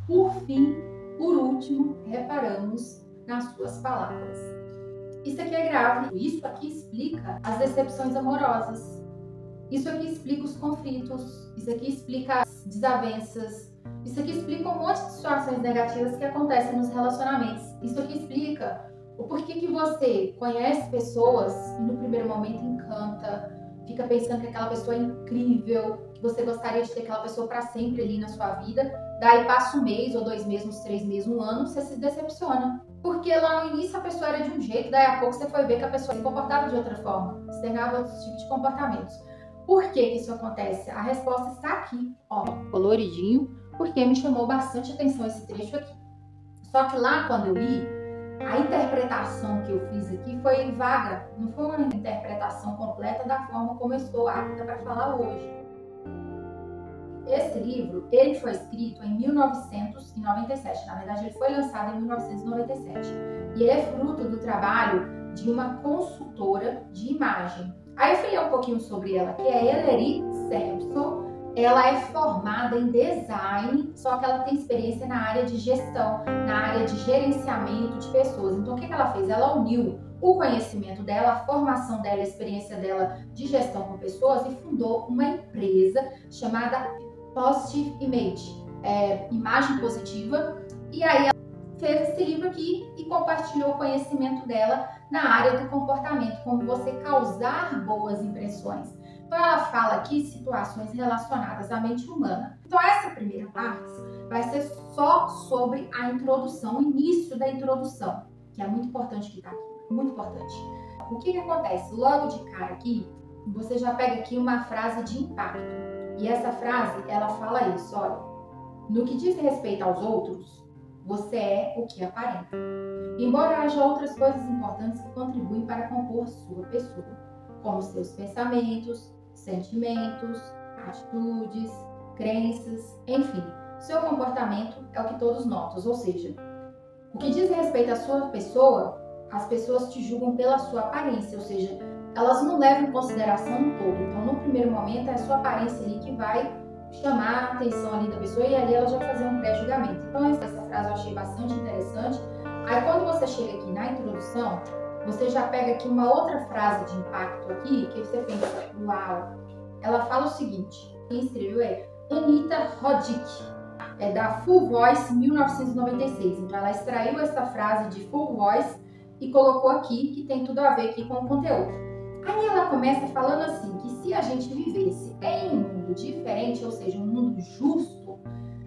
Por fim, por último, reparamos nas suas palavras. Isso aqui é grave. Isso aqui explica as decepções amorosas. Isso aqui explica os conflitos. Isso aqui explica as desavenças. Isso aqui explica um monte de situações negativas que acontecem nos relacionamentos. Isso aqui explica o porquê que você conhece pessoas e no primeiro momento encanta, fica pensando que aquela pessoa é incrível, que você gostaria de ter aquela pessoa para sempre ali na sua vida. Daí passa um mês, ou 2 meses, uns 3 meses, um ano, você se decepciona. Porque lá no início a pessoa era de um jeito, daí a pouco você foi ver que a pessoa se comportava de outra forma, externava outros tipos de comportamentos. Por que isso acontece? A resposta está aqui, ó, coloridinho, porque me chamou bastante atenção esse trecho aqui. Só que lá quando eu li, a interpretação que eu fiz aqui foi vaga, não foi uma interpretação completa da forma como eu estou apta para falar hoje. Esse livro, ele foi escrito em 1997, na verdade ele foi lançado em 1997, e ele é fruto do trabalho de uma consultora de imagem. Aí eu fui ler um pouquinho sobre ela, que é Ellery Sampson. Ela é formada em design, só que ela tem experiência na área de gestão, na área de gerenciamento de pessoas. Então o que ela fez? Ela uniu o conhecimento dela, a formação dela, a experiência dela de gestão com pessoas e fundou uma empresa chamada Positive Image, imagem positiva, e aí ela fez esse livro aqui e compartilhou o conhecimento dela na área do comportamento, como você causar boas impressões. Então ela fala aqui situações relacionadas à mente humana. Então essa primeira parte vai ser só sobre a introdução, o início da introdução, que é muito importante que está aqui, muito importante. O que acontece? Logo de cara aqui, você já pega aqui uma frase de impacto. E essa frase, ela fala isso, olha, no que diz respeito aos outros, você é o que aparenta. Embora haja outras coisas importantes que contribuem para compor sua pessoa, como seus pensamentos, sentimentos, atitudes, crenças, enfim, seu comportamento é o que todos notam, ou seja, o que diz respeito à sua pessoa, as pessoas te julgam pela sua aparência, ou seja, elas não levam em consideração o todo. Então, no primeiro momento, é a sua aparência ali que vai chamar a atenção ali da pessoa e ali ela já vai fazer um pré-julgamento. Então, essa frase eu achei bastante interessante. Aí, quando você chega aqui na introdução, você já pega aqui uma outra frase de impacto aqui, que você pensa, uau! Ela fala o seguinte, quem escreveu é Anita Roddick, é da Full Voice 1996. Então, ela extraiu essa frase de Full Voice e colocou aqui, que tem tudo a ver aqui com o conteúdo. Aí ela começa falando assim, que se a gente vivesse em um mundo diferente, ou seja, um mundo justo,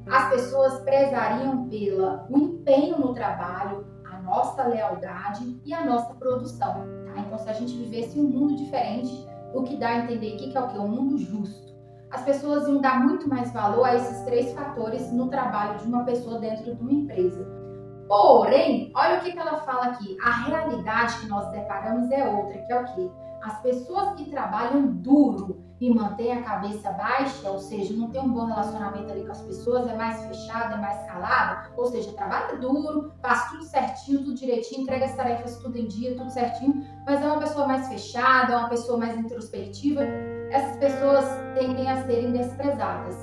as pessoas prezariam pelo empenho no trabalho, a nossa lealdade e a nossa produção. Tá? Então, se a gente vivesse em um mundo diferente, o que dá a entender aqui que é o quê? Um mundo justo. As pessoas iam dar muito mais valor a esses 3 fatores no trabalho de uma pessoa dentro de uma empresa. Porém, olha o que ela fala aqui, a realidade que nós deparamos é outra, que é o quê? As pessoas que trabalham duro e mantêm a cabeça baixa, ou seja, não tem um bom relacionamento ali com as pessoas, é mais fechada, é mais calada, ou seja, trabalha duro, faz tudo certinho, tudo direitinho, entrega as tarefas tudo em dia, tudo certinho, mas é uma pessoa mais fechada, é uma pessoa mais introspectiva. Essas pessoas tendem a serem desprezadas.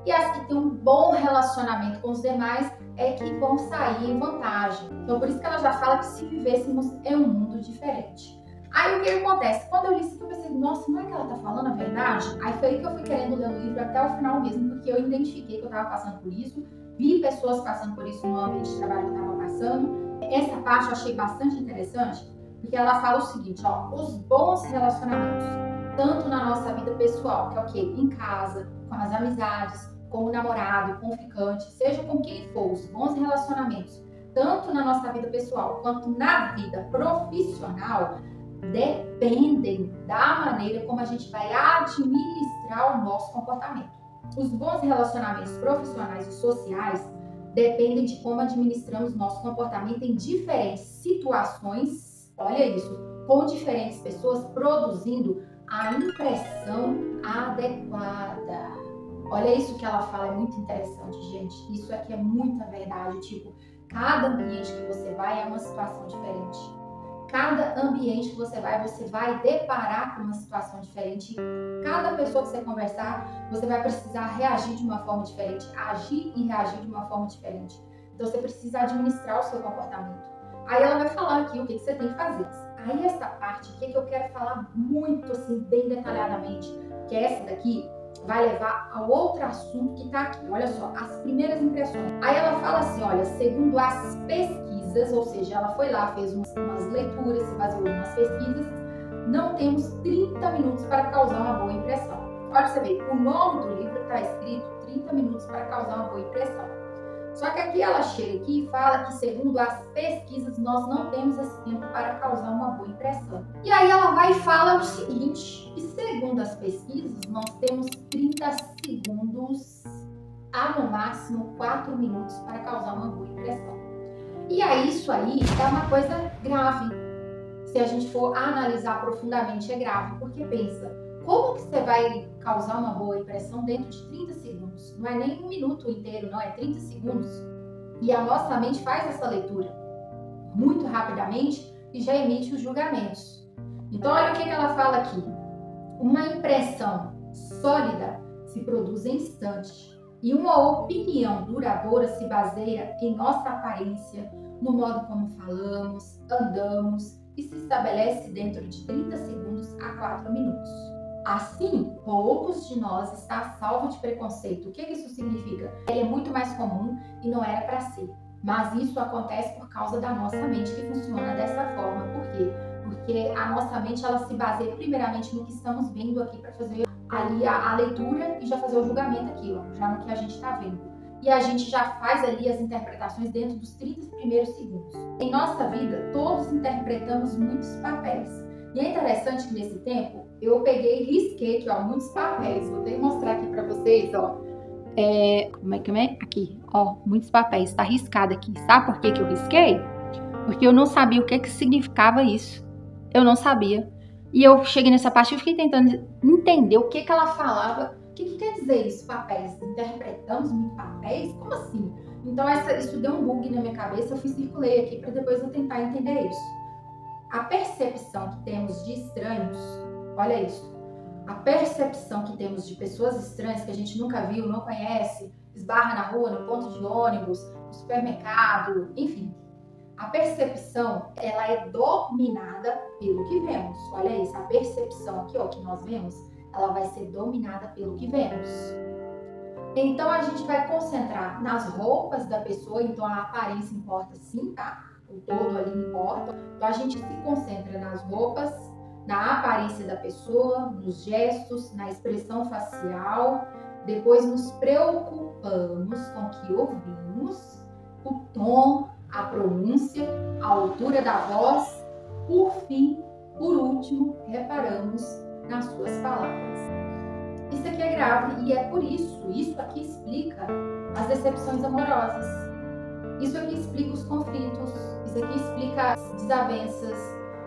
E as que têm um bom relacionamento com os demais é que vão sair em vantagem. Então, por isso que ela já fala que se vivêssemos em um mundo diferente. Aí o que acontece? Quando eu li isso, eu pensei, nossa, não é que ela tá falando a verdade? Aí foi aí que eu fui querendo ler o livro até o final mesmo, porque eu identifiquei que eu tava passando por isso, vi pessoas passando por isso no ambiente de trabalho que eu tava passando. Essa parte eu achei bastante interessante, porque ela fala o seguinte, ó, os bons relacionamentos, tanto na nossa vida pessoal, que é o quê? Em casa, com as amizades, com o namorado, com o ficante, seja com quem for, os bons relacionamentos, tanto na nossa vida pessoal quanto na vida profissional, dependem da maneira como a gente vai administrar o nosso comportamento. Os bons relacionamentos profissionais e sociais dependem de como administramos nosso comportamento em diferentes situações, olha isso, com diferentes pessoas, produzindo a impressão adequada. Olha isso que ela fala, é muito interessante, gente. Isso aqui é muita verdade. Tipo, cada ambiente que você vai é uma situação diferente. cada ambiente que você vai deparar com uma situação diferente. Cada pessoa que você conversar, você vai precisar reagir de uma forma diferente, agir e reagir de uma forma diferente. Então você precisa administrar o seu comportamento. Aí ela vai falar aqui o que você tem que fazer. Aí essa parte aqui é que eu quero falar muito assim, bem detalhadamente, que essa daqui vai levar ao outro assunto que tá aqui. Olha só, as primeiras impressões. Aí ela fala assim, olha, segundo as pesquisas, ou seja, ela foi lá, fez umas leituras, se baseou em umas pesquisas, não temos 30 minutos para causar uma boa impressão. Olha você ver, o nome do livro está escrito 30 minutos para causar uma boa impressão. Só que aqui ela chega aqui e fala que, segundo as pesquisas, nós não temos esse tempo para causar uma boa impressão. E aí ela vai e fala o seguinte, que segundo as pesquisas, nós temos 30 segundos a, no máximo, 4 minutos para causar uma boa impressão. E aí isso aí é uma coisa grave. Se a gente for analisar profundamente, é grave, porque pensa, como que você vai causar uma boa impressão dentro de 30 segundos? Não é nem um minuto inteiro, não, é 30 segundos. E a nossa mente faz essa leitura muito rapidamente e já emite os julgamentos. Então, olha o que ela fala aqui. Uma impressão sólida se produz em instante e uma opinião duradoura se baseia em nossa aparência, no modo como falamos, andamos e se estabelece dentro de 30 segundos a 4 minutos. Assim, poucos de nós está salvo de preconceito. O que isso significa? Ele é muito mais comum e não era para ser. Mas isso acontece por causa da nossa mente que funciona dessa forma. Por quê? Porque a nossa mente ela se baseia primeiramente no que estamos vendo aqui para fazer ali a leitura e já fazer o julgamento aqui, ó, já no que a gente está vendo. E a gente já faz ali as interpretações dentro dos 30 primeiros segundos. Em nossa vida, todos interpretamos muitos papéis. E é interessante que nesse tempo, eu peguei e risquei aqui, ó, muitos papéis. Vou até mostrar aqui pra vocês, ó. Como é que é? Aqui, ó, muitos papéis. Tá riscado aqui. Sabe por que eu risquei? Porque eu não sabia o que significava isso. Eu não sabia. E eu cheguei nessa parte e fiquei tentando entender o que ela falava. O que quer dizer isso, papéis? Interpretamos muitos papéis? Como assim? Então, isso deu um bug na minha cabeça. Eu circulei aqui para depois eu tentar entender isso. A percepção que temos de estranhos, olha isso, a percepção que temos de pessoas estranhas que a gente nunca viu, não conhece, esbarra na rua, no ponto de ônibus, no supermercado, enfim. A percepção, ela é dominada pelo que vemos. Olha isso, a percepção aqui, ó, que nós vemos, ela vai ser dominada pelo que vemos. Então, a gente vai concentrar nas roupas da pessoa, então a aparência importa sim, tá? O todo ali importa. Então a gente se concentra nas roupas, na aparência da pessoa, nos gestos, na expressão facial. Depois nos preocupamos com o que ouvimos, o tom, a pronúncia, a altura da voz. Por fim, por último, reparamos nas suas palavras. Isso aqui é grave e é por isso aqui explica as decepções amorosas. Isso aqui explica os conflitos, isso aqui explica as desavenças,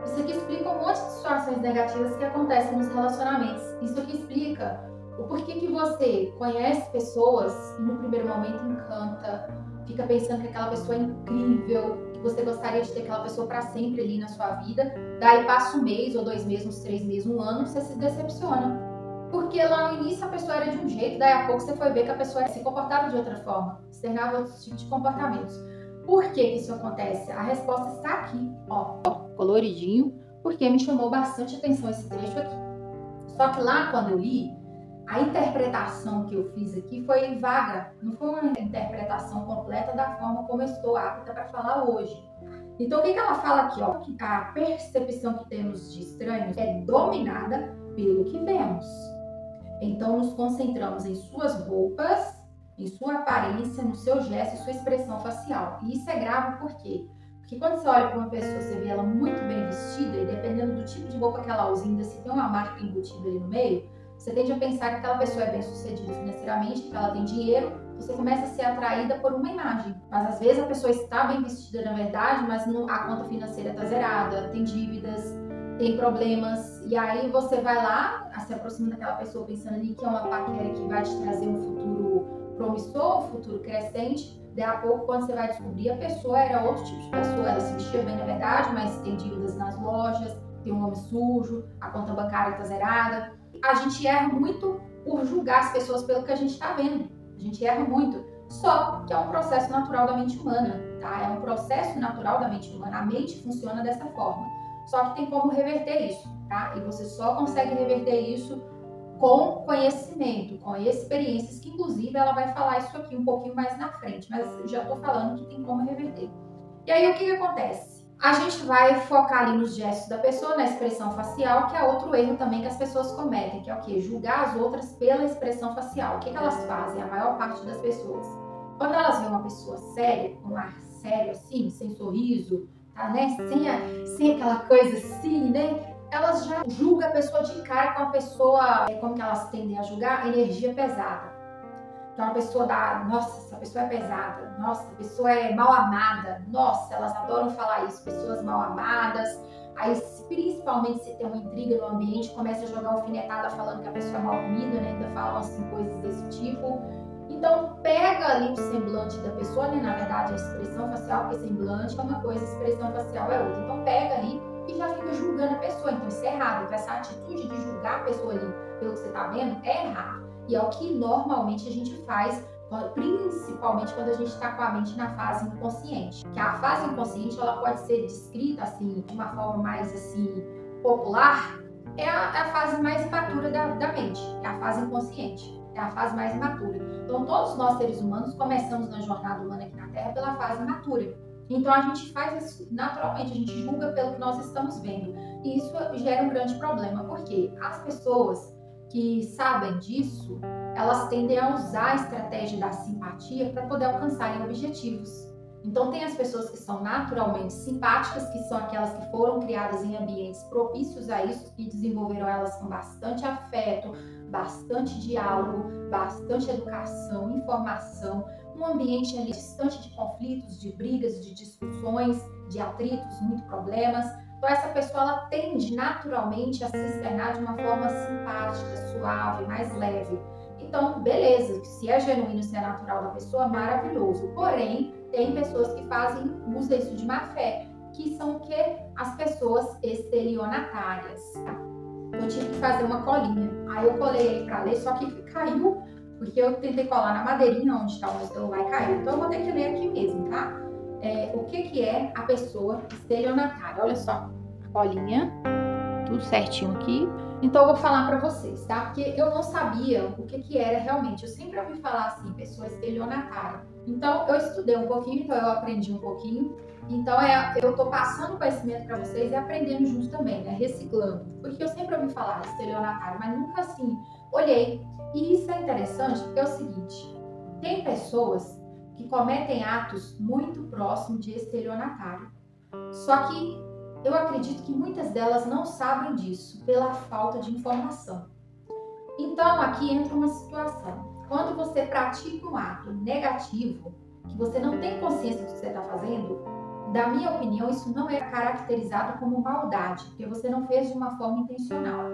isso aqui explica um monte de situações negativas que acontecem nos relacionamentos. Isso aqui explica o porquê que você conhece pessoas e no primeiro momento encanta, fica pensando que aquela pessoa é incrível, que você gostaria de ter aquela pessoa para sempre ali na sua vida, daí passa um mês ou 2 meses, uns 3 meses, um ano, você se decepciona. Porque lá no início a pessoa era de um jeito, daí a pouco você foi ver que a pessoa se comportava de outra forma, externava outros tipos de comportamentos. Por que isso acontece? A resposta está aqui, ó, coloridinho, porque me chamou bastante atenção esse trecho aqui. Só que lá quando eu li, a interpretação que eu fiz aqui foi vaga, não foi uma interpretação completa da forma como eu estou apta para falar hoje. Então o que ela fala aqui, ó? Que a percepção que temos de estranhos é dominada pelo que vemos. Então, nos concentramos em suas roupas, em sua aparência, no seu gesto e sua expressão facial. E isso é grave por quê? Porque quando você olha para uma pessoa, você vê ela muito bem vestida, e dependendo do tipo de roupa que ela usa, ainda se tem uma marca embutida ali no meio, você tende a pensar que aquela pessoa é bem sucedida financeiramente, que ela tem dinheiro, você começa a ser atraída por uma imagem. Mas às vezes a pessoa está bem vestida na verdade, mas a conta financeira está zerada, tem dívidas, tem problemas, e aí você vai lá, se aproxima daquela pessoa pensando ali que é uma paquera que vai te trazer um futuro promissor, um futuro crescente, daí a pouco, quando você vai descobrir, a pessoa era outro tipo de pessoa. Ela se vestia bem, na verdade, mas tem dívidas nas lojas, tem um nome sujo, a conta bancária tá zerada. A gente erra muito por julgar as pessoas pelo que a gente tá vendo. A gente erra muito. Só que é um processo natural da mente humana, tá? É um processo natural da mente humana. A mente funciona dessa forma. Só que tem como reverter isso, tá? E você só consegue reverter isso com conhecimento, com experiências, que inclusive ela vai falar isso aqui um pouquinho mais na frente, mas eu já tô falando que tem como reverter. E aí o que acontece? A gente vai focar ali nos gestos da pessoa, na expressão facial, que é outro erro também que as pessoas cometem, que é o quê? Julgar as outras pela expressão facial. O que elas fazem? A maior parte das pessoas. Quando elas veem uma pessoa séria, com um ar sério assim, sem sorriso, tá, né? Sem aquela coisa assim, né? Elas já julgam a pessoa de cara com a pessoa, como que elas tendem a julgar? Energia pesada. Então a pessoa dá, nossa, essa pessoa é pesada, nossa, essa pessoa é mal amada, nossa, elas adoram falar isso, pessoas mal amadas. Aí, principalmente se tem uma intriga no ambiente, começa a jogar alfinetada falando que a pessoa é mal comida, né? Ainda falam assim coisas desse tipo. Então pega ali o semblante da pessoa, né? Na verdade a expressão facial, porque semblante é uma coisa, expressão facial é outra. Então pega ali e já fica julgando a pessoa. Então isso é errado. Então essa atitude de julgar a pessoa ali pelo que você tá vendo é errado. E é o que normalmente a gente faz, principalmente quando a gente está com a mente na fase inconsciente. Que a fase inconsciente ela pode ser descrita assim de uma forma mais assim popular, é a fase mais imatura da mente, é a fase inconsciente, é a fase mais imatura. Então todos nós seres humanos começamos na jornada humana aqui na Terra pela fase imatura. Então a gente faz isso naturalmente, a gente julga pelo que nós estamos vendo. E isso gera um grande problema, porque as pessoas que sabem disso, elas tendem a usar a estratégia da simpatia para poder alcançarem objetivos. Então tem as pessoas que são naturalmente simpáticas, que são aquelas que foram criadas em ambientes propícios a isso, que desenvolveram elas com bastante afeto, bastante diálogo, bastante educação, informação, um ambiente ali distante de conflitos, de brigas, de discussões, de atritos, muitos problemas. Então essa pessoa ela tende naturalmente a se externar de uma forma simpática, suave, mais leve. Então, beleza, se é genuíno, se é natural da pessoa, maravilhoso. Porém, tem pessoas que usam isso de má fé, que são o quê? As pessoas estelionatárias. Eu tive que fazer uma colinha. Aí eu colei ele para ler, só que caiu, porque eu tentei colar na madeirinha onde está o meu celular e caiu. Então eu vou ter que ler aqui mesmo, tá? O que é a pessoa estelionatária? Olha só, a colinha, tudo certinho aqui. Então eu vou falar para vocês, tá? Porque eu não sabia o que era realmente. Eu sempre ouvi falar assim, pessoa estelionatária. Então eu estudei um pouquinho, então eu aprendi um pouquinho. Então eu tô passando conhecimento para vocês e aprendendo junto também, né? Reciclando. Porque eu sempre ouvi falar estelionatário, mas nunca assim olhei. E isso é interessante porque é o seguinte, tem pessoas que cometem atos muito próximos de estelionatário. Só que eu acredito que muitas delas não sabem disso pela falta de informação. Então aqui entra uma situação. Quando você pratica um ato negativo, que você não tem consciência do que você está fazendo, da minha opinião, isso não é caracterizado como maldade, porque você não fez de uma forma intencional.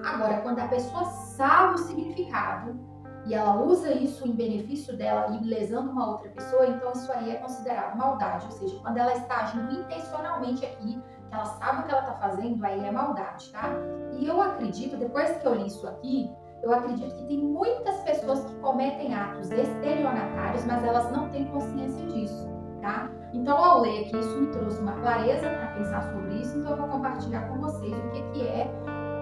Agora, quando a pessoa sabe o significado e ela usa isso em benefício dela e lesando uma outra pessoa, então isso aí é considerado maldade. Ou seja, quando ela está agindo intencionalmente aqui, que ela sabe o que ela está fazendo, aí é maldade, tá? E eu acredito, depois que eu li isso aqui, eu acredito que tem muitas pessoas que cometem atos estelionatários, mas elas não têm consciência disso, tá? Então, ao ler aqui, isso me trouxe uma clareza para pensar sobre isso, então eu vou compartilhar com vocês o que é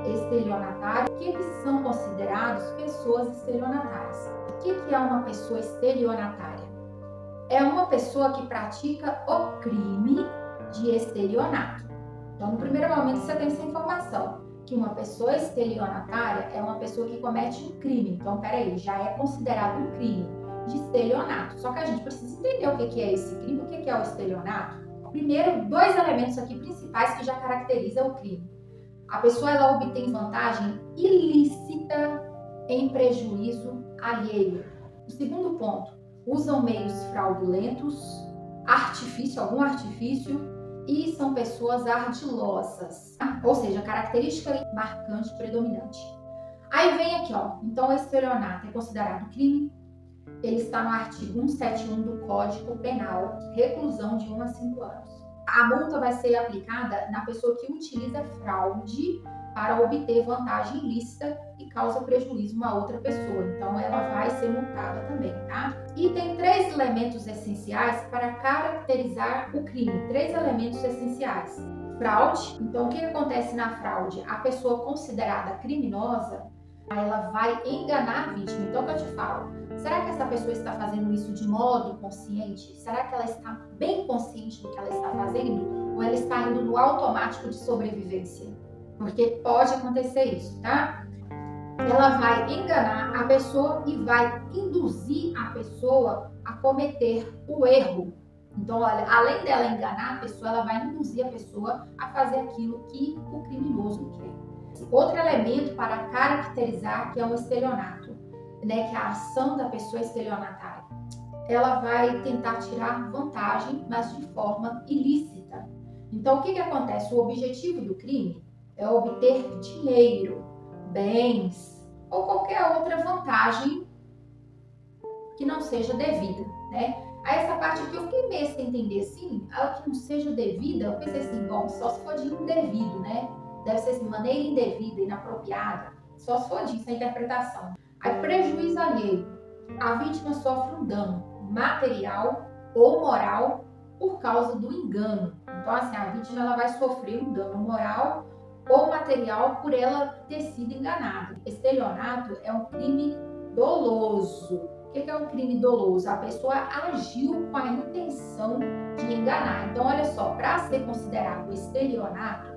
estelionatário, o que são considerados pessoas estelionatárias. O que é uma pessoa estelionatária? É uma pessoa que pratica o crime de estelionato. Então, no primeiro momento, você tem essa informação, que uma pessoa estelionatária é uma pessoa que comete um crime. Então, peraí, já é considerado um crime de estelionato. Só que a gente precisa entender o que é esse crime, o que é o estelionato. Primeiro, dois elementos aqui principais que já caracterizam o crime. A pessoa ela obtém vantagem ilícita em prejuízo alheio. O segundo ponto, usam meios fraudulentos, algum artifício, e são pessoas ardilosas, ou seja, característica marcante predominante. Aí vem aqui, ó, então o estelionato é considerado crime, ele está no artigo 171 do Código Penal, reclusão de 1 a 5 anos. A multa vai ser aplicada na pessoa que utiliza fraude para obter vantagem ilícita e causa prejuízo a uma outra pessoa. Então, ela vai ser multada também, tá? E tem 3 elementos essenciais para caracterizar o crime. 3 elementos essenciais. Fraude. Então, o que acontece na fraude? A pessoa considerada criminosa, ela vai enganar a vítima. Então, o que eu te falo? Será que essa pessoa está fazendo isso de modo consciente? Será que ela está bem consciente do que ela está fazendo? Ou ela está indo no automático de sobrevivência? Porque pode acontecer isso, tá? Ela vai enganar a pessoa e vai induzir a pessoa a cometer o erro. Então, olha, além dela enganar a pessoa, ela vai induzir a pessoa a fazer aquilo que o criminoso quer. Outro elemento para caracterizar que é um estelionato, né, que é a ação da pessoa estelionatária. Ela vai tentar tirar vantagem, mas de forma ilícita. Então, o que acontece? O objetivo do crime é obter dinheiro, bens ou qualquer outra vantagem que não seja devida, né? Aí essa parte aqui eu fiquei meio sem entender, assim, algo que não seja devida, eu pensei assim, bom, só se for de indevido, né? Deve ser assim, maneira indevida, inapropriada, só se for disso a interpretação. Aí prejuízo alheio, a vítima sofre um dano material ou moral por causa do engano. Então assim, a vítima ela vai sofrer um dano moral ou material por ela ter sido enganada. Estelionato é um crime doloso. O que é um crime doloso? A pessoa agiu com a intenção de enganar. Então, olha só, para ser considerado estelionato,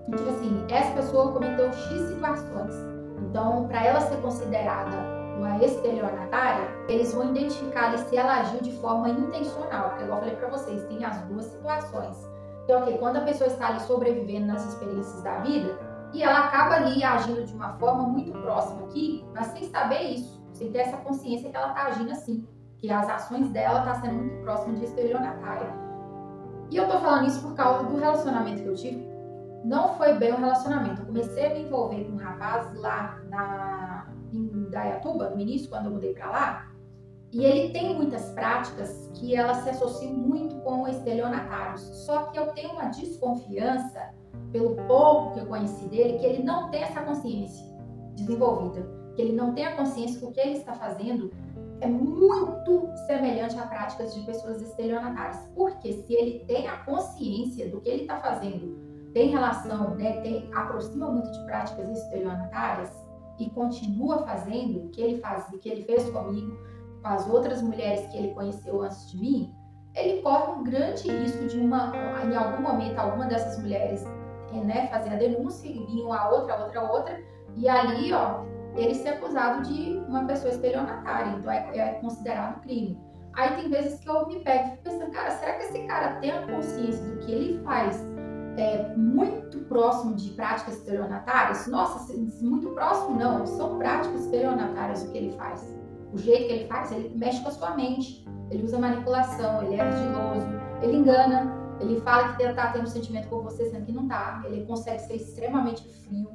tipo assim, essa pessoa cometeu X situações. Então, para ela ser considerada uma estelionatária, eles vão identificar ali se ela agiu de forma intencional. Porque, igual eu falei para vocês, tem as 2 situações. Então, ok, quando a pessoa está ali sobrevivendo nas experiências da vida, e ela acaba ali agindo de uma forma muito próxima aqui, mas sem saber isso, sem ter essa consciência que ela está agindo assim, que as ações dela estão sendo muito próximas de estelionatária. E eu tô falando isso por causa do relacionamento que eu tive. Não foi bem um relacionamento. Eu comecei a me envolver com um rapaz lá em Dayatuba, no início, quando eu mudei para lá, e ele tem muitas práticas que elas se associam muito com estelionatários. Só que eu tenho uma desconfiança, pelo pouco que eu conheci dele, que ele não tem essa consciência desenvolvida. Que ele não tem a consciência que o que ele está fazendo é muito semelhante a práticas de pessoas estelionatárias. Porque se ele tem a consciência do que ele está fazendo, tem relação, né, aproxima muito de práticas estelionatárias e continua fazendo o que ele faz, o que ele fez comigo, com as outras mulheres que ele conheceu antes de mim, ele corre um grande risco de em algum momento, alguma dessas mulheres, né, fazer a denúncia e vir uma outra, e ali, ó, ele ser acusado de uma pessoa estelionatária, então é considerado crime. Aí tem vezes que eu me pego e fico pensando, cara, será que esse cara tem a consciência do que ele faz muito próximo de práticas estelionatárias? Nossa, muito próximo não, são práticas estelionatárias o que ele faz. O jeito que ele faz, ele mexe com a sua mente, ele usa manipulação, ele é ardiloso, ele engana, ele fala que tá tendo sentimento por você, sendo que não tá. Ele consegue ser extremamente frio,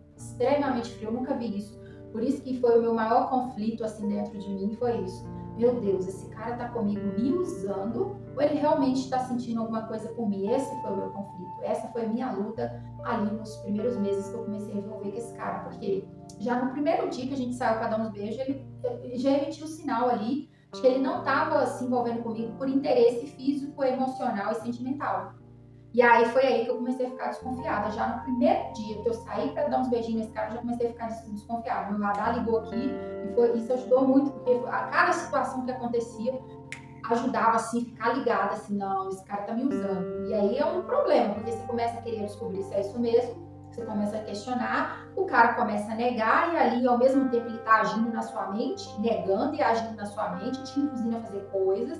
eu nunca vi isso. Por isso que foi o meu maior conflito assim dentro de mim, foi isso. Meu Deus, esse cara tá comigo me usando ou ele realmente está sentindo alguma coisa por mim? Esse foi o meu conflito, essa foi a minha luta ali nos primeiros meses que eu comecei a envolver com esse cara, porque já no primeiro dia que a gente saiu para dar uns beijos, ele já emitiu o sinal ali de que ele não estava se envolvendo comigo por interesse físico, emocional e sentimental. E aí foi aí que eu comecei a ficar desconfiada. Já no primeiro dia que eu saí para dar uns beijinhos nesse cara, eu já comecei a ficar desconfiada. Meu radar ligou aqui e isso ajudou muito, porque a cada situação que acontecia, ajudava assim, ficar ligada assim, não, esse cara tá me usando. E aí é um problema, porque você começa a querer descobrir se é isso mesmo, você começa a questionar, o cara começa a negar e ali ao mesmo tempo ele tá agindo na sua mente, negando e agindo na sua mente, te induzindo a fazer coisas,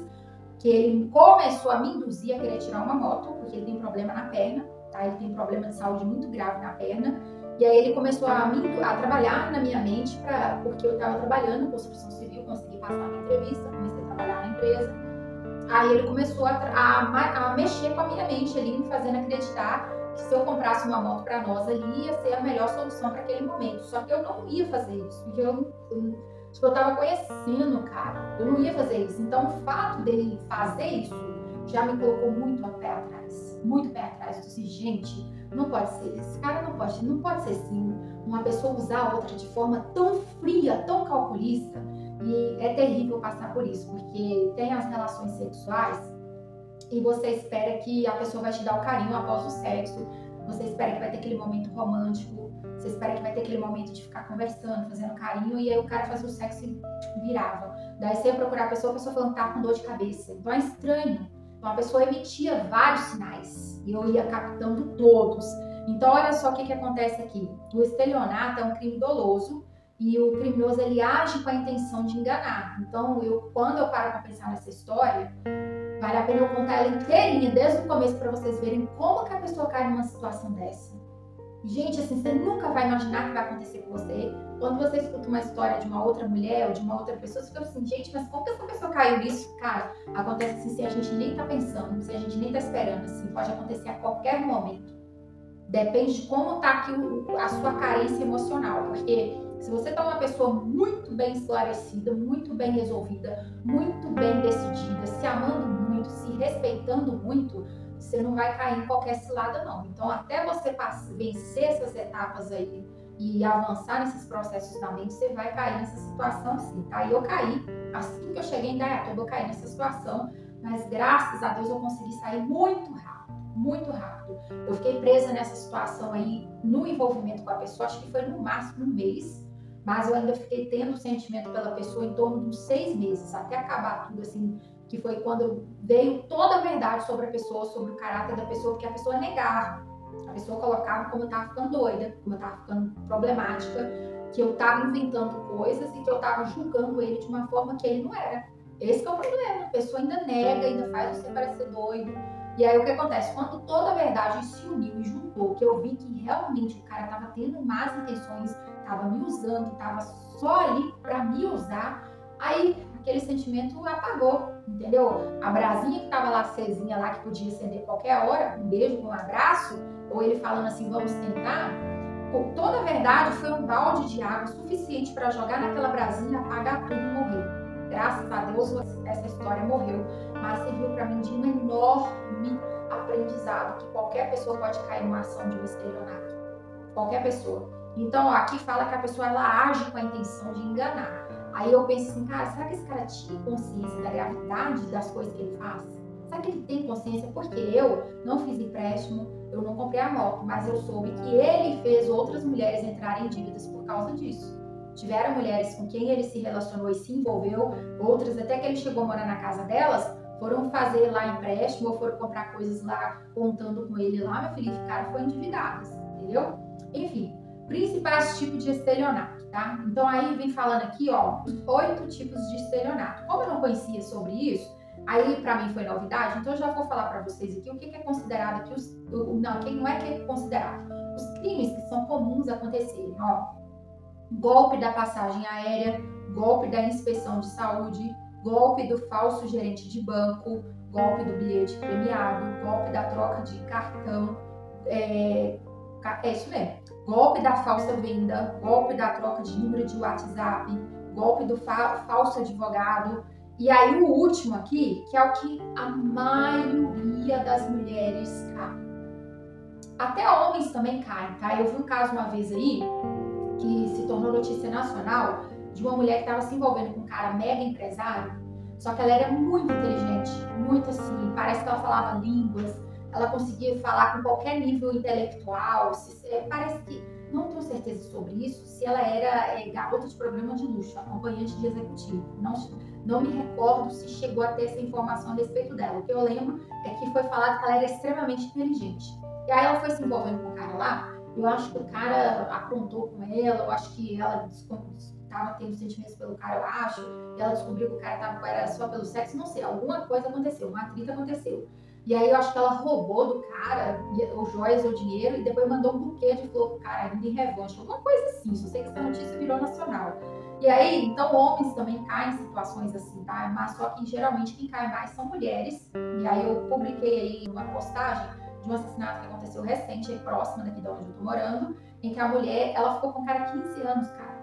que ele começou a me induzir a querer tirar uma moto, porque ele tem problema na perna, tá? Ele tem problema de saúde muito grave na perna, e aí ele começou a trabalhar na minha mente, porque eu estava trabalhando em construção civil, consegui passar na entrevista, comecei a trabalhar na empresa. Aí ele começou a mexer com a minha mente ali, me fazendo acreditar que se eu comprasse uma moto para nós ali, ia ser a melhor solução para aquele momento. Só que eu não ia fazer isso, porque Tipo, eu tava conhecendo o cara. Eu não ia fazer isso. Então, o fato dele fazer isso já me colocou muito a pé atrás. Muito pé atrás. Eu disse, gente, não pode ser. Esse cara não pode ser assim. Uma pessoa usar a outra de forma tão fria, tão calculista. E é terrível passar por isso, porque tem as relações sexuais e você espera que a pessoa vai te dar o carinho após o sexo. Você espera que vai ter aquele momento romântico. Você espera que vai ter aquele momento de ficar conversando, fazendo carinho, e aí o cara fazia o sexo e virava. Daí você ia procurar a pessoa falando que tá com dor de cabeça. Então é estranho. Então a pessoa emitia vários sinais e eu ia captando todos. Então olha só o que acontece aqui. O estelionato é um crime doloso e o criminoso ele age com a intenção de enganar. Então quando eu paro para pensar nessa história, vale a pena eu contar ela inteirinha desde o começo para vocês verem como que a pessoa cai numa situação dessa. Gente, assim, você nunca vai imaginar que vai acontecer com você. Quando você escuta uma história de uma outra mulher ou de uma outra pessoa, você fica assim, gente, mas como que essa pessoa caiu nisso? Cara, acontece assim, se a gente nem tá pensando, se a gente nem tá esperando, assim, pode acontecer a qualquer momento. Depende de como tá aqui a sua carência emocional, porque se você tá uma pessoa muito bem esclarecida, muito bem resolvida, muito bem decidida, se amando muito, se respeitando muito, você não vai cair em qualquer cilada, não. Então, até você vencer essas etapas aí e avançar nesses processos da mente, você vai cair nessa situação sim, tá? E eu caí, assim que eu cheguei em Dayatuba, eu caí nessa situação, mas graças a Deus eu consegui sair muito rápido, muito rápido. Eu fiquei presa nessa situação aí, no envolvimento com a pessoa, acho que foi no máximo um mês, mas eu ainda fiquei tendo sentimento pela pessoa em torno de uns 6 meses, até acabar tudo assim, que foi quando veio toda a verdade sobre a pessoa, sobre o caráter da pessoa, porque a pessoa negava. A pessoa colocava como eu tava ficando doida, como eu tava ficando problemática, que eu tava inventando coisas e que eu tava julgando ele de uma forma que ele não era. Esse que é o problema. A pessoa ainda nega, ainda faz você parecer doido. E aí o que acontece? Quando toda a verdade se uniu e juntou, que eu vi que realmente o cara tava tendo más intenções, tava me usando, tava só ali pra me usar, aí aquele sentimento apagou, entendeu? A brasinha que tava lá acesinha lá, que podia acender qualquer hora, um beijo, um abraço, ou ele falando assim, vamos tentar, toda a verdade foi um balde de água suficiente para jogar naquela brasinha, apagar tudo e morrer. Graças a Deus essa história morreu, mas serviu para mim de um enorme aprendizado que qualquer pessoa pode cair numa ação de um estelionato. Qualquer pessoa. Então, ó, aqui fala que a pessoa ela age com a intenção de enganar. Aí eu penso assim, cara, será que esse cara tinha consciência da gravidade das coisas que ele faz? Será que ele tem consciência? Porque eu não fiz empréstimo, eu não comprei a moto, mas eu soube que ele fez outras mulheres entrarem em dívidas por causa disso. Tiveram mulheres com quem ele se relacionou e se envolveu, outras até que ele chegou a morar na casa delas, foram fazer lá empréstimo ou foram comprar coisas lá, contando com ele lá, meu filho, e ficaram foi endividadas, entendeu? Enfim, principais tipos de estelionato, tá? Então aí vem falando aqui, ó, os 8 tipos de estelionato. Como eu não conhecia sobre isso, aí para mim foi novidade, então eu já vou falar para vocês aqui o que é considerado aqui, quem não é que é considerado. Os crimes que são comuns acontecerem, ó. Golpe da passagem aérea, golpe da inspeção de saúde, golpe do falso gerente de banco, golpe do bilhete premiado, golpe da troca de cartão, é isso mesmo, golpe da falsa venda, golpe da troca de número de WhatsApp, golpe do falso advogado. E aí o último aqui, que é o que a maioria das mulheres cai. Até homens também caem, tá? Eu vi um caso uma vez aí, que se tornou notícia nacional, de uma mulher que estava se envolvendo com um cara mega empresário, só que ela era muito inteligente, muito assim, parece que ela falava línguas, ela conseguia falar com qualquer nível intelectual, parece que, não tenho certeza sobre isso, se ela era garota de programa de luxo, acompanhante de executivo, não me recordo se chegou a ter essa informação a respeito dela. O que eu lembro é que foi falado que ela era extremamente inteligente. E aí ela foi se envolvendo com o cara lá, eu acho que o cara aprontou com ela, eu acho que ela estava tendo sentimentos pelo cara, eu acho, e ela descobriu que o cara estava com ela só pelo sexo, não sei, alguma coisa aconteceu, uma atrito aconteceu. E aí eu acho que ela roubou do cara os joias ou dinheiro e depois mandou um buquê de flor pro cara, ainda em revanche, alguma coisa assim, só sei que essa notícia virou nacional. E aí, então homens também caem em situações assim, tá? Mas só que geralmente quem cai mais são mulheres. E aí eu publiquei aí uma postagem de um assassinato que aconteceu recente, aí próximo daqui de onde eu tô morando, em que a mulher, ela ficou com o cara 15 anos, cara.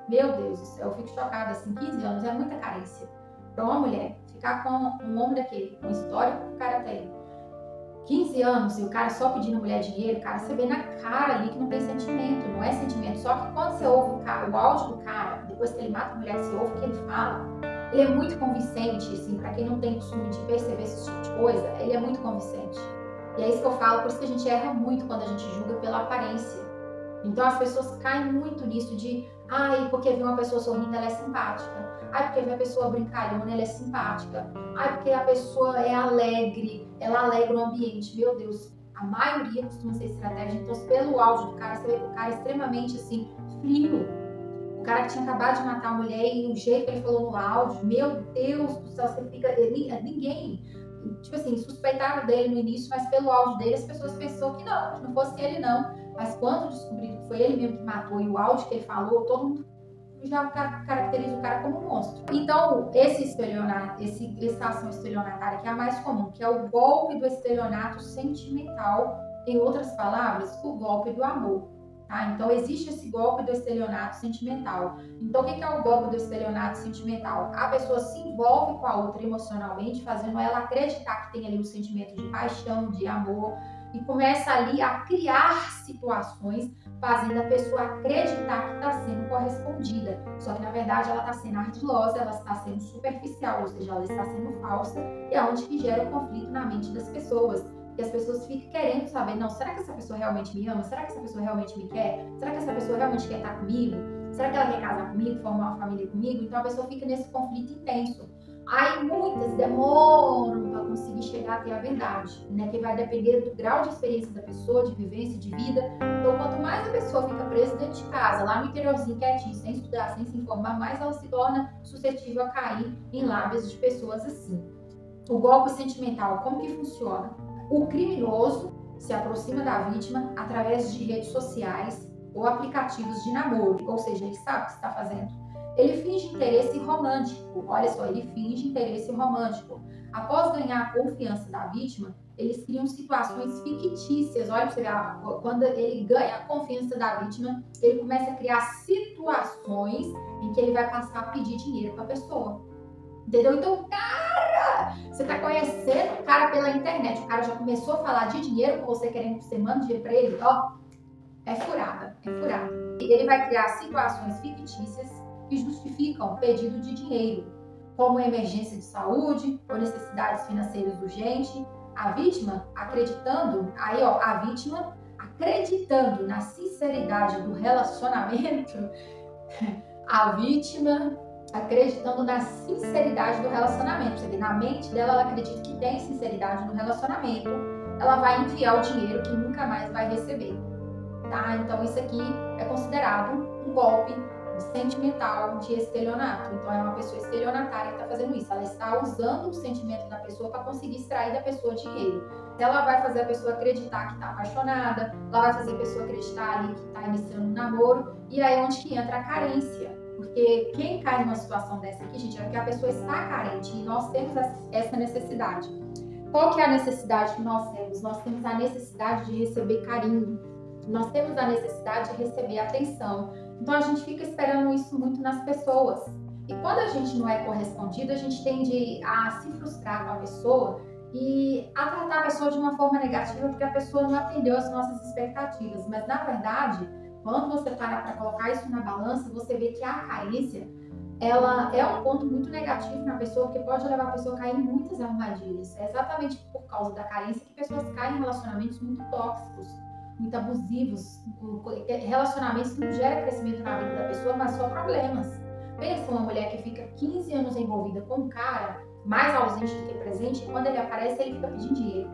Meu Deus do céu, eu fico chocada, assim, 15 anos é muita carência. Para uma mulher ficar com um homem daquele, com o histórico que o cara tem, 15 anos e o cara só pedindo a mulher dinheiro, cara, você vê na cara ali que não tem sentimento, não é sentimento. Só que quando você ouve o áudio do cara, depois que ele mata a mulher, você ouve o que ele fala, ele é muito convincente, assim, pra quem não tem costume de perceber esse tipo de coisa, ele é muito convincente. E é isso que eu falo, por isso que a gente erra muito quando a gente julga pela aparência. Então as pessoas caem muito nisso de, ai, porque vê uma pessoa sorrindo, ela é simpática. Ai, porque vê a pessoa brincalhona, ela é simpática. Ai, porque a pessoa é alegre, ela alegra o ambiente. Meu Deus, a maioria costuma ser estratégia. Então, pelo áudio do cara, você vê que o cara é extremamente, assim, frio. O cara que tinha acabado de matar a mulher e o jeito que ele falou no áudio, meu Deus do céu, você fica... Ninguém, tipo assim, suspeitava dele no início, mas pelo áudio dele as pessoas pensou que não fosse ele não. Mas quando descobriram que foi ele mesmo que matou e o áudio que ele falou, todo mundo já caracteriza o cara como um monstro. Então, essa ação estelionatária que é a mais comum, que é o golpe do estelionato sentimental, em outras palavras, o golpe do amor. Tá? Então, existe esse golpe do estelionato sentimental. Então, o que é o golpe do estelionato sentimental? A pessoa se envolve com a outra emocionalmente, fazendo ela acreditar que tem ali um sentimento de paixão, de amor, e começa ali a criar situações fazendo a pessoa acreditar que está sendo correspondida. Só que, na verdade, ela está sendo ardilosa, ela está sendo superficial, ou seja, ela está sendo falsa, e é onde que gera o conflito na mente das pessoas. Que as pessoas ficam querendo saber, não, será que essa pessoa realmente me ama? Será que essa pessoa realmente me quer? Será que essa pessoa realmente quer estar comigo? Será que ela quer casar comigo, formar uma família comigo? Então a pessoa fica nesse conflito intenso. Aí muitas demoram para conseguir chegar até a verdade, né? Que vai depender do grau de experiência da pessoa, de vivência, de vida. Então, quanto mais a pessoa fica presa dentro de casa, lá no interiorzinho, quietinho, sem estudar, sem se informar, mais ela se torna suscetível a cair em lábias de pessoas assim. O golpe sentimental, como que funciona? O criminoso se aproxima da vítima através de redes sociais ou aplicativos de namoro, ou seja, ele sabe o que está fazendo. Ele finge interesse romântico, olha só, ele finge interesse romântico. Após ganhar a confiança da vítima, eles criam situações fictícias. Olha, você vê, quando ele ganha a confiança da vítima, ele começa a criar situações em que ele vai passar a pedir dinheiro para a pessoa. Entendeu? Então, cara, você tá conhecendo o cara pela internet, o cara já começou a falar de dinheiro com você, querendo que você mande dinheiro para ele, ó, é furada, é furada. E ele vai criar situações fictícias que justificam o pedido de dinheiro, como emergência de saúde ou necessidades financeiras urgentes. A vítima acreditando, aí ó, a vítima acreditando na sinceridade do relacionamento, a vítima acreditando na sinceridade do relacionamento. Você vê, na mente dela, ela acredita que tem sinceridade no relacionamento, ela vai enviar o dinheiro que nunca mais vai receber. Tá? Então isso aqui é considerado um golpe sentimental de estelionato. Então é uma pessoa estelionatária que está fazendo isso. Ela está usando o sentimento da pessoa para conseguir extrair da pessoa dinheiro. Ela vai fazer a pessoa acreditar que está apaixonada, ela vai fazer a pessoa acreditar ali que está iniciando um namoro, e aí é onde que entra a carência. Porque quem cai numa situação dessa aqui, gente, é porque a pessoa está carente e nós temos essa necessidade. Qual que é a necessidade que nós temos? Nós temos a necessidade de receber carinho. Nós temos a necessidade de receber atenção. Então a gente fica esperando isso muito nas pessoas. E quando a gente não é correspondido, a gente tende a se frustrar com a pessoa e a tratar a pessoa de uma forma negativa porque a pessoa não atendeu as nossas expectativas. Mas na verdade, quando você para colocar isso na balança, você vê que a carência, ela é um ponto muito negativo na pessoa, porque pode levar a pessoa a cair em muitas armadilhas. É exatamente por causa da carência que pessoas caem em relacionamentos muito tóxicos, muito abusivos, relacionamentos que não geram crescimento na vida da pessoa, mas só problemas. Pensa uma mulher que fica 15 anos envolvida com um cara, mais ausente do que presente, e quando ele aparece, ele fica pedindo dinheiro.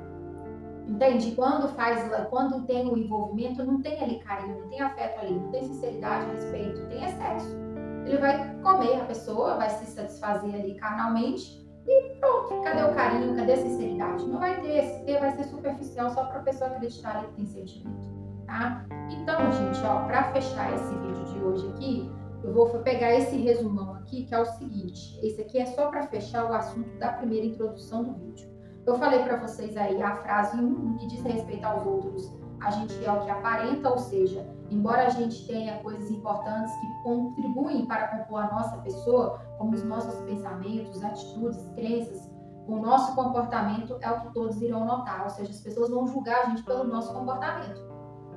Entende? Quando tem o envolvimento, não tem ali carinho, não tem afeto ali, não tem sinceridade, respeito, tem excesso. Ele vai comer a pessoa, vai se satisfazer ali carnalmente e pronto. Cadê o carinho? Cadê a sinceridade? Não vai ter, se ter vai ser superficial só para a pessoa acreditar ali que tem sentimento, tá? Então, gente, ó, para fechar esse vídeo de hoje aqui, eu vou pegar esse resumão aqui, que é o seguinte. Esse aqui é só para fechar o assunto da primeira introdução do vídeo. Eu falei para vocês aí a frase 1, que diz respeito aos outros, a gente é o que aparenta, ou seja, embora a gente tenha coisas importantes que contribuem para compor a nossa pessoa, como os nossos pensamentos, atitudes, crenças, o nosso comportamento é o que todos irão notar, ou seja, as pessoas vão julgar a gente pelo nosso comportamento,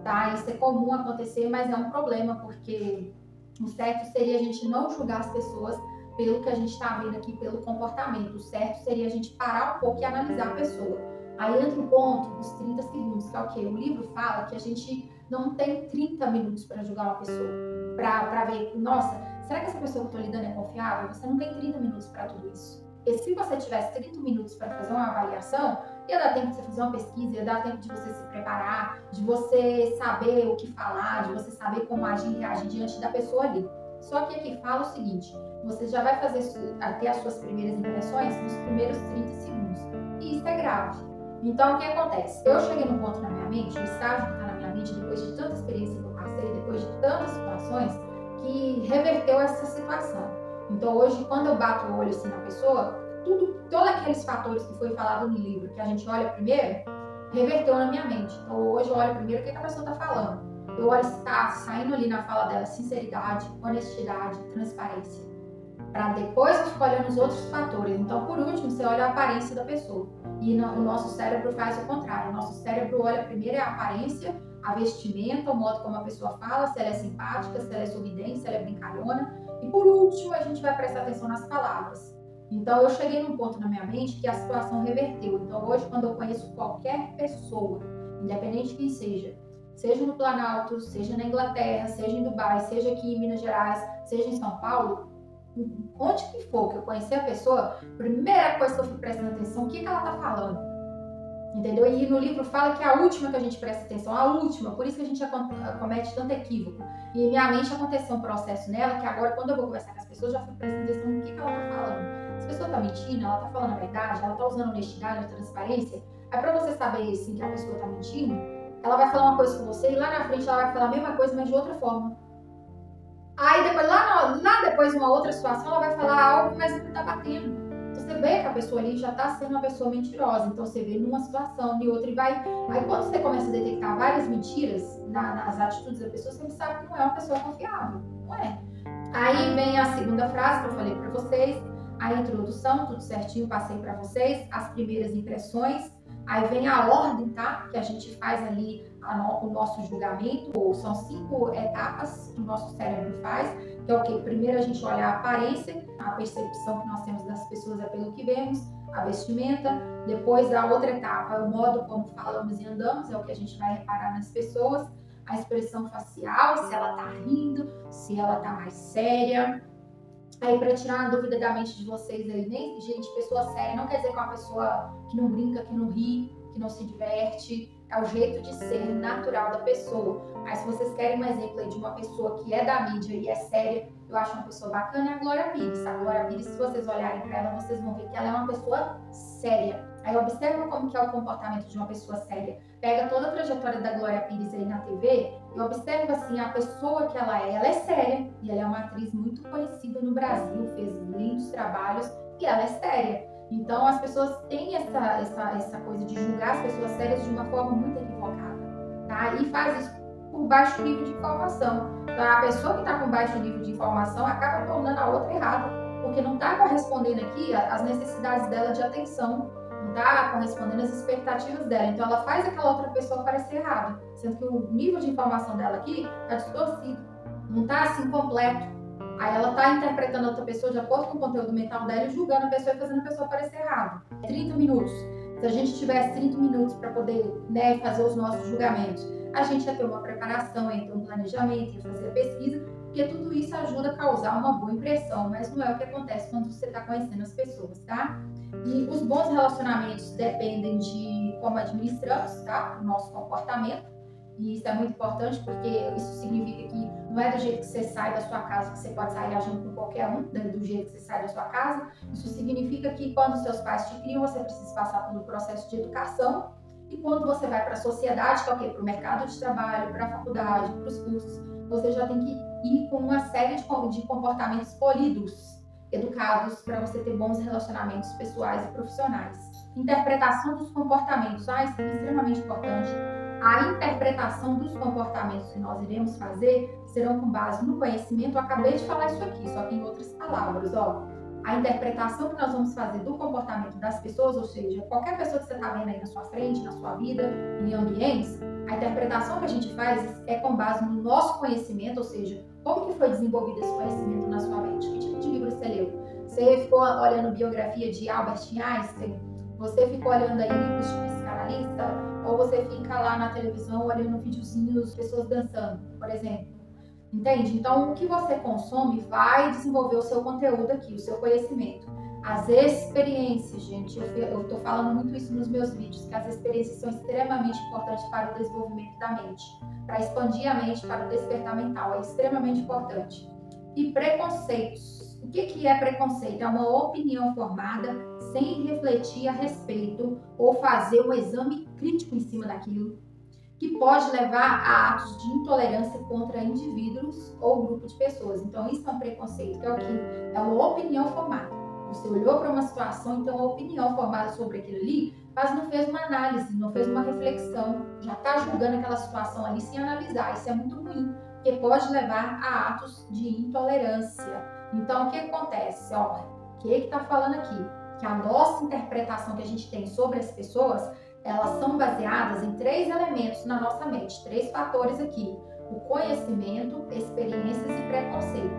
tá? Isso é comum acontecer, mas é um problema, porque o certo seria a gente não julgar as pessoas pelo que a gente está vendo aqui, pelo comportamento. O certo seria a gente parar um pouco e analisar a pessoa. Aí entra o ponto dos 30 segundos, que é o quê? O livro fala que a gente não tem 30 minutos para julgar uma pessoa, para ver, nossa, será que essa pessoa que eu estou lidando é confiável? Você não tem 30 minutos para tudo isso. Porque se você tivesse 30 minutos para fazer uma avaliação, ia dar tempo de você fazer uma pesquisa, ia dar tempo de você se preparar, de você saber o que falar, de você saber como agir e reagir diante da pessoa ali. Só que aqui fala o seguinte, você já vai ter as suas primeiras impressões nos primeiros 30 segundos. E isso é grave. Então, o que acontece? Eu cheguei num ponto na minha mente, o estágio que está na minha mente, depois de tanta experiência que eu passei, depois de tantas situações, que reverteu essa situação. Então, hoje, quando eu bato o olho assim na pessoa, todos aqueles fatores que foi falado no livro, que a gente olha primeiro, reverteu na minha mente. Então, hoje eu olho primeiro o que a pessoa está falando. Eu olho se está saindo ali na fala dela sinceridade, honestidade, transparência. Para depois eu ficar olhando os outros fatores. Então, por último, você olha a aparência da pessoa. E o nosso cérebro faz o contrário. O nosso cérebro olha primeiro a aparência, a vestimenta, o modo como a pessoa fala, se ela é simpática, se ela é sorridente, se ela é brincalhona. E por último, a gente vai prestar atenção nas palavras. Então, eu cheguei num ponto na minha mente que a situação reverteu. Então, hoje, quando eu conheço qualquer pessoa, independente de quem seja no Planalto, seja na Inglaterra, seja em Dubai, seja aqui em Minas Gerais, seja em São Paulo, onde que for que eu conhecer a pessoa, primeira coisa que eu fui prestando atenção, o que ela tá falando. Entendeu? E no livro fala que é a última que a gente presta atenção, a última, por isso que a gente comete tanto equívoco. E em minha mente aconteceu um processo nela, que agora quando eu vou conversar com as pessoas, eu já fui prestando atenção no que ela tá falando. Se a pessoa tá mentindo, ela tá falando a verdade, ela tá usando honestidade, transparência, aí pra você saber assim, que a pessoa tá mentindo, ela vai falar uma coisa com você e lá na frente ela vai falar a mesma coisa, mas de outra forma. Aí depois, lá depois, uma outra situação, ela vai falar algo, mas não tá batendo. Então você vê que a pessoa ali já tá sendo uma pessoa mentirosa. Então você vê numa situação, em outra, e vai. Aí quando você começa a detectar várias mentiras nas atitudes da pessoa, você sabe que não é uma pessoa confiável. Não é. Aí vem a segunda frase que eu falei pra vocês, a introdução, tudo certinho, passei pra vocês, as primeiras impressões. Aí vem a ordem, tá? Que a gente faz ali o nosso julgamento, ou são 5 etapas que o nosso cérebro faz, que é o quê? Primeiro a gente olha a aparência, a percepção que nós temos das pessoas é pelo que vemos, a vestimenta, depois a outra etapa, o modo como falamos e andamos, é o que a gente vai reparar nas pessoas, a expressão facial, se ela tá rindo, se ela tá mais séria. Aí, para tirar a dúvida da mente de vocês aí, nem, gente, pessoa séria não quer dizer que é uma pessoa que não brinca, que não ri, que não se diverte. É o jeito de ser natural da pessoa. Mas se vocês querem um exemplo aí de uma pessoa que é da mídia e é séria, eu acho uma pessoa bacana, é a Glória Pires. A Glória Pires, se vocês olharem para ela, vocês vão ver que ela é uma pessoa séria. Aí observa como que é o comportamento de uma pessoa séria. Pega toda a trajetória da Glória Pires aí na TV e observa assim a pessoa que ela é séria. E ela é uma atriz muito conhecida no Brasil, fez lindos trabalhos e ela é séria. Então as pessoas têm essa coisa de julgar as pessoas sérias de uma forma muito equivocada, tá? E faz isso por baixo nível de informação. Então a pessoa que está com baixo nível de informação acaba tornando a outra errada, porque não está correspondendo aqui às necessidades dela de atenção, não está correspondendo às expectativas dela. Então ela faz aquela outra pessoa parecer errada, sendo que o nível de informação dela aqui está distorcido, não está assim completo. Aí ela tá interpretando a outra pessoa de acordo com o conteúdo mental dela e julgando a pessoa e fazendo a pessoa parecer errado. 30 minutos. Se a gente tivesse 30 minutos para poder, né, fazer os nossos julgamentos, a gente ia ter uma preparação, ia ter um planejamento, ia fazer a pesquisa, porque tudo isso ajuda a causar uma boa impressão, mas não é o que acontece quando você está conhecendo as pessoas, tá? E os bons relacionamentos dependem de como administramos, tá? O nosso comportamento. E isso é muito importante porque isso significa que não é do jeito que você sai da sua casa que você pode sair agindo com qualquer um, do jeito que você sai da sua casa. Isso significa que quando seus pais te criam, você precisa passar pelo processo de educação. E quando você vai para a sociedade, que é o quê? Para o mercado de trabalho, para a faculdade, para os cursos, você já tem que ir com uma série de comportamentos polidos, educados, para você ter bons relacionamentos pessoais e profissionais. Interpretação dos comportamentos. Isso é extremamente importante. A interpretação dos comportamentos que nós iremos fazer serão com base no conhecimento. Eu acabei de falar isso aqui, só que em outras palavras, ó. A interpretação que nós vamos fazer do comportamento das pessoas, ou seja, qualquer pessoa que você está vendo aí na sua frente, na sua vida, em ambientes, a interpretação que a gente faz é com base no nosso conhecimento, ou seja, como que foi desenvolvido esse conhecimento na sua mente? Que tipo de livro você leu? Você ficou olhando biografia de Albert Einstein? Você ficou olhando aí livros de psicanalista? Ou você fica lá na televisão olhando videozinhos de pessoas dançando, por exemplo? Entende? Então, o que você consome vai desenvolver o seu conteúdo aqui, o seu conhecimento. As experiências, gente, eu tô falando muito isso nos meus vídeos, que as experiências são extremamente importantes para o desenvolvimento da mente, para expandir a mente, para o despertar mental, é extremamente importante. E preconceitos. O que é preconceito? É uma opinião formada sem refletir a respeito ou fazer um exame crítico em cima daquilo, que pode levar a atos de intolerância contra indivíduos ou grupo de pessoas. Então, isso é um preconceito, que é o quê? É uma opinião formada. Você olhou para uma situação, então, uma opinião formada sobre aquilo ali, mas não fez uma análise, não fez uma reflexão, já está julgando aquela situação ali sem analisar. Isso é muito ruim, porque pode levar a atos de intolerância. Então, o que acontece? Ó, o que está falando aqui? Que a nossa interpretação que a gente tem sobre as pessoas, elas são baseadas em 3 elementos na nossa mente, 3 fatores aqui: o conhecimento, experiências e preconceito.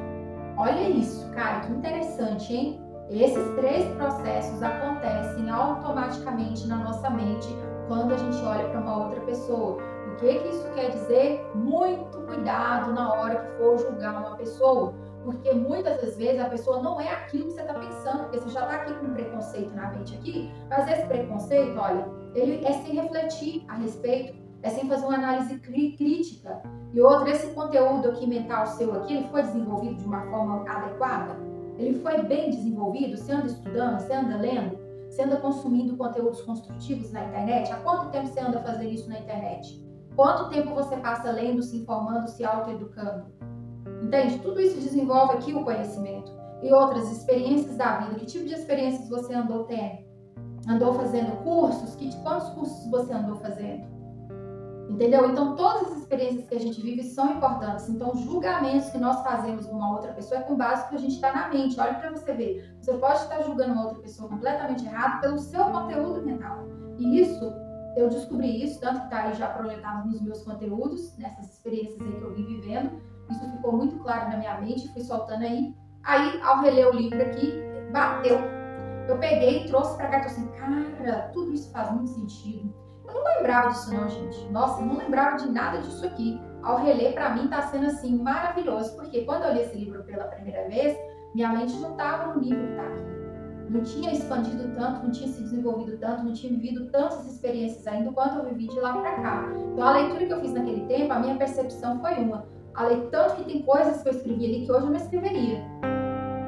Olha isso, cara, que interessante, hein? Esses 3 processos acontecem automaticamente na nossa mente quando a gente olha para uma outra pessoa. O que isso quer dizer? Muito cuidado na hora que for julgar uma pessoa, porque muitas das vezes a pessoa não é aquilo que você está pensando, porque você já está aqui com um preconceito na mente aqui, mas esse preconceito, olha, ele é sem refletir a respeito, é sem fazer uma análise crítica. E outra, esse conteúdo aqui mental seu aqui, ele foi desenvolvido de uma forma adequada? Ele foi bem desenvolvido? Você anda estudando, você anda lendo, você anda consumindo conteúdos construtivos na internet? Há quanto tempo você anda fazendo isso na internet? Quanto tempo você passa lendo, se informando, se autoeducando? Entende? Tudo isso desenvolve aqui o conhecimento. E outras experiências da vida. Que tipo de experiências você andou tendo? Andou fazendo cursos? Quantos cursos você andou fazendo? Entendeu? Então, todas as experiências que a gente vive são importantes. Então, os julgamentos que nós fazemos de uma outra pessoa é com base no que a gente está na mente. Olha para você ver. Você pode estar julgando uma outra pessoa completamente errado pelo seu conteúdo mental. E isso, eu descobri isso, tanto que está aí já proletado nos meus conteúdos, nessas experiências aí que eu vim vivendo. Isso ficou muito claro na minha mente, fui soltando aí. Aí, ao reler o livro aqui, bateu. Eu peguei e trouxe pra cá e tô assim, cara, tudo isso faz muito sentido. Eu não lembrava disso não, gente. Nossa, eu não lembrava de nada disso aqui. Ao reler, pra mim, tá sendo assim, maravilhoso. Porque quando eu li esse livro pela primeira vez, minha mente não tava no nível que tá aqui. Não tinha expandido tanto, não tinha se desenvolvido tanto, não tinha vivido tantas experiências ainda quanto eu vivi de lá pra cá. Então, a leitura que eu fiz naquele tempo, a minha percepção foi uma. Tanto que tem coisas que eu escrevi ali que hoje eu não escreveria.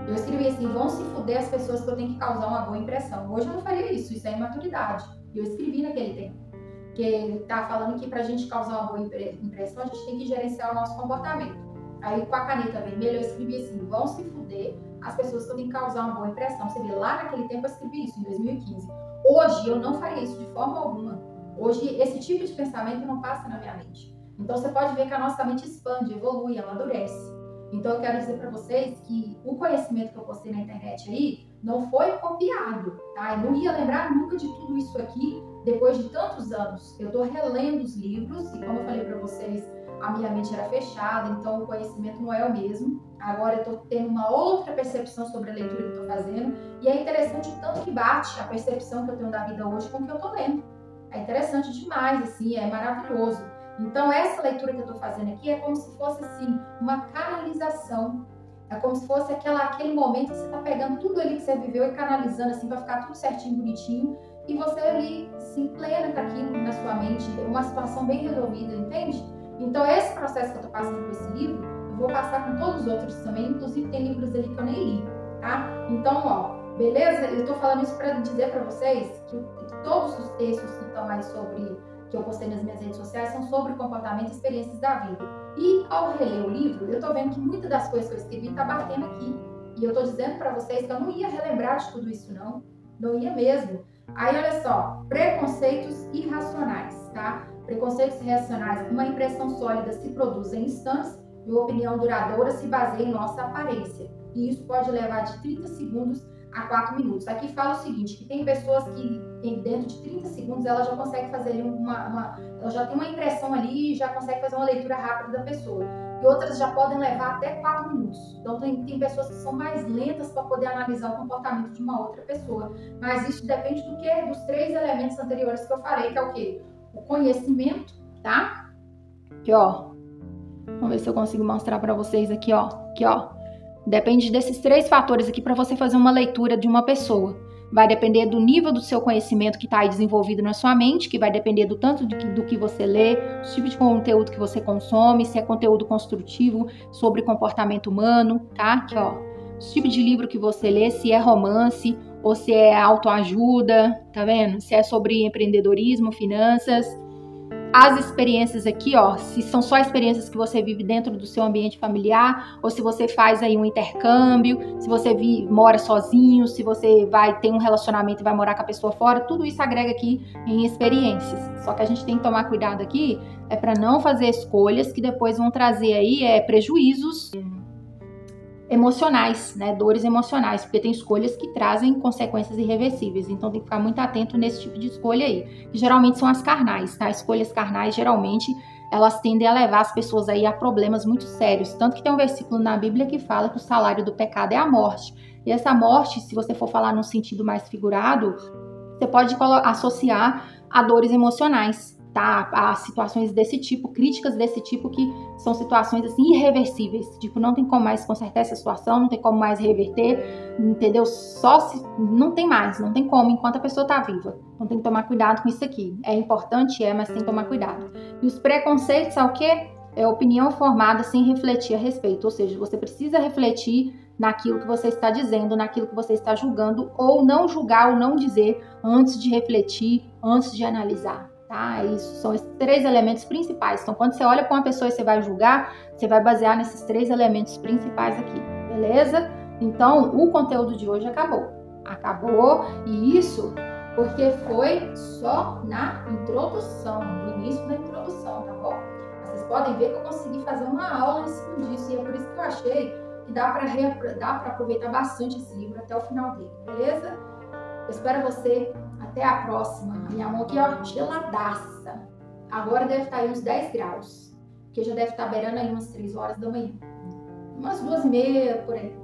Eu escrevi assim, vão se fuder as pessoas que eu tenho que causar uma boa impressão. Hoje eu não faria isso é imaturidade. E eu escrevi naquele tempo. Que tá falando que pra gente causar uma boa impressão, a gente tem que gerenciar o nosso comportamento. Aí com a caneta vermelha eu escrevi assim, vão se fuder as pessoas que eu tenho que causar uma boa impressão. Você vê, lá naquele tempo eu escrevi isso, em 2015. Hoje eu não faria isso de forma alguma. Hoje esse tipo de pensamento não passa na minha mente. Então você pode ver que a nossa mente expande, evolui, amadurece. Então eu quero dizer para vocês que o conhecimento que eu postei na internet aí não foi copiado, tá? Eu não ia lembrar nunca de tudo isso aqui depois de tantos anos. Eu tô relendo os livros e como eu falei para vocês, a minha mente era fechada, então o conhecimento não é o mesmo. Agora eu tô tendo uma outra percepção sobre a leitura que eu tô fazendo e é interessante o tanto que bate a percepção que eu tenho da vida hoje com o que eu tô lendo. É interessante demais, assim, é maravilhoso. Então, essa leitura que eu estou fazendo aqui é como se fosse, assim, uma canalização. É como se fosse aquele momento que você está pegando tudo ali que você viveu e canalizando, assim, para ficar tudo certinho, bonitinho. E você ali, assim, plena com aquilo na sua mente, uma situação bem resolvida, entende? Então, esse processo que eu estou passando com esse livro, eu vou passar com todos os outros também. Inclusive, tem livros ali que eu nem li, tá? Então, ó, beleza? Eu estou falando isso para dizer para vocês que todos os textos que estão aí que eu postei nas minhas redes sociais são sobre comportamento e experiências da vida. E ao reler o livro, eu tô vendo que muitas das coisas que eu escrevi tá batendo aqui. E eu tô dizendo para vocês que eu não ia relembrar de tudo isso não ia mesmo. Aí olha só, preconceitos irracionais. tá? Preconceitos irracionais. Uma impressão sólida se produz em instantes e uma opinião duradoura se baseia em nossa aparência. E isso pode levar de 30 segundos a 4 minutos. Aqui fala o seguinte, que tem pessoas que dentro de 30 segundos ela já consegue fazer ali ela já tem uma impressão ali e já consegue fazer uma leitura rápida da pessoa. E outras já podem levar até 4 minutos. Então tem pessoas que são mais lentas para poder analisar o comportamento de uma outra pessoa. Mas isso depende do quê? Dos 3 elementos anteriores que eu falei, que é o quê? O conhecimento, tá? Aqui, ó. Vamos ver se eu consigo mostrar para vocês aqui, ó. Aqui, ó. Depende desses 3 fatores aqui para você fazer uma leitura de uma pessoa. Vai depender do nível do seu conhecimento que está aí desenvolvido na sua mente, que vai depender do tanto do que você lê, do tipo de conteúdo que você consome, se é conteúdo construtivo sobre comportamento humano, tá? Aqui, ó. O tipo de livro que você lê, se é romance ou se é autoajuda, tá vendo? Se é sobre empreendedorismo, finanças. As experiências aqui, ó, se são só experiências que você vive dentro do seu ambiente familiar, ou se você faz aí um intercâmbio, se você mora sozinho, se você tem um relacionamento e vai morar com a pessoa fora, tudo isso agrega aqui em experiências. Só que a gente tem que tomar cuidado aqui, para não fazer escolhas que depois vão trazer aí prejuízos emocionais, né, dores emocionais, porque tem escolhas que trazem consequências irreversíveis, então tem que ficar muito atento nesse tipo de escolha aí, que geralmente são as carnais, tá? Escolhas carnais, geralmente, elas tendem a levar as pessoas aí a problemas muito sérios, tanto que tem um versículo na Bíblia que fala que o salário do pecado é a morte, e essa morte, se você for falar num sentido mais figurado, você pode associar a dores emocionais, tá? A situações desse tipo, críticas desse tipo, que são situações assim irreversíveis, tipo, não tem como mais consertar essa situação, não tem como mais reverter, entendeu? Não tem mais, não tem como enquanto a pessoa tá viva. Então tem que tomar cuidado com isso aqui. É importante, mas tem que tomar cuidado. E os preconceitos é o quê? É opinião formada sem refletir a respeito, ou seja, você precisa refletir naquilo que você está dizendo, naquilo que você está julgando, ou não julgar ou não dizer antes de refletir, antes de analisar. Tá? Isso são esses 3 elementos principais. Então, quando você olha para uma pessoa e você vai julgar, você vai basear nesses 3 elementos principais aqui, beleza? Então, o conteúdo de hoje acabou. Acabou, e isso porque foi só na introdução, no início da introdução, tá bom? Vocês podem ver que eu consegui fazer uma aula em cima disso, e é por isso que eu achei que dá para aproveitar bastante esse livro até o final dele, beleza? Eu espero você. Até a próxima. Minha mão aqui, ó, geladaça. Agora deve estar aí uns 10 graus. Porque já deve estar beirando aí umas 3 horas da manhã. Umas 2h30 por aí.